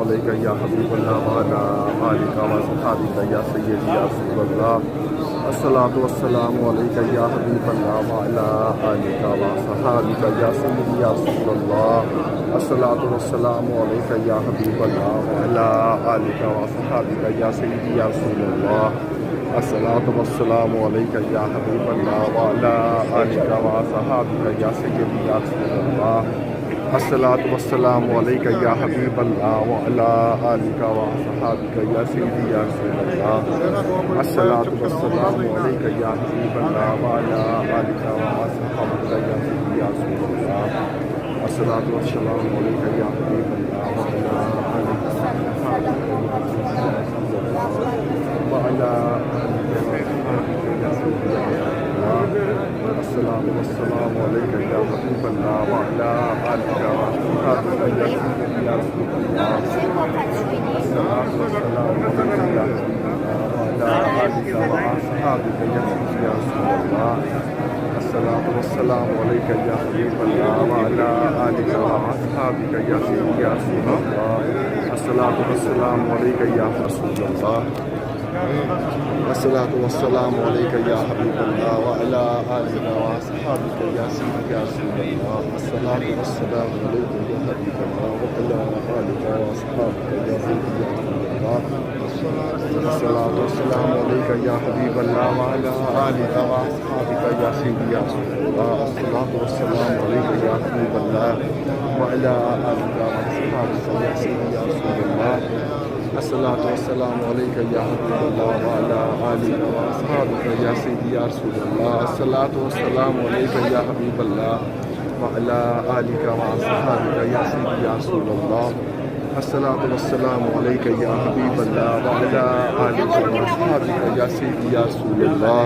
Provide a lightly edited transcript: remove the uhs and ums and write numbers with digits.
علیک یا حبیب اللہ وعلی آلک واصحابک یا سیدی یا رسول اللہ الصلاۃ والسلام علیک یا حبیب اللہ وعلی آلک واصحابک یا سیدی یا رسول اللہ الصلاۃ والسلام علیک یا حبیب اللہ وعلی آلک واصحابک یا سیدی یا رسول اللہ الصلاۃ والسلام علیک یا حبیب اللہ وعلی آلک واصحابک یا سیدی یا رسول اللہ الصلاۃ والسلام علیک یا حبیب اللہ وعلی آلک واصحابک یا سیدی یا رسول اللہ الصلاۃ والسلام علیک یا حبیب اللہ وعلی آلک واصحابک یا سیدی یا رسول اللہ الصلاۃ والسلام علیک یا حبیب اللہ وعلی آلک وعلی الصلاۃ والسلام علیک یا حبیب اللہ وعلی آلک واصحابک یا سیدی یا رسول اللہ الصلاۃ والسلام علیک یا حبیب اللہ وعلی آلک واصحابک یا سیدی یا رسول اللہ الصلاۃ والسلام علیک یا حبیب اللہ وعلی آلک واصحابک یا سیدی یا رسول اللہ الصلاۃ والسلام علیک یا رسول اللہ الصلاۃ والسلام علیک یا حبیب اللہ وعلی آلک واصحابک یا سیدی یا رسول اللہ الصلاۃ والسلام علیک یا حبیب اللہ وعلی آلک واصحابک یا سیدی یا رسول اللہ الصلاۃ والسلام علیک یا حبیب اللہ وعلی آلک واصحابک یا سیدی یا رسول اللہ الصلاۃ والسلام علیک یا حبیب اللہ وعلی آلک واصحابک یا سیدی یا رسول اللہ الصلاۃ والسلام علیک یا حبیب اللہ وعلی آلک واصحابک یا سیدی یا رسول اللہ الصلاۃ والسلام علیک یا حبیب اللہ وعلی آلک واصحابک یا سیدی یا رسول اللہ الصلاۃ والسلام علیک یا حبیب اللہ وعلی آلک واصحابک یا سیدی یا رسول اللہ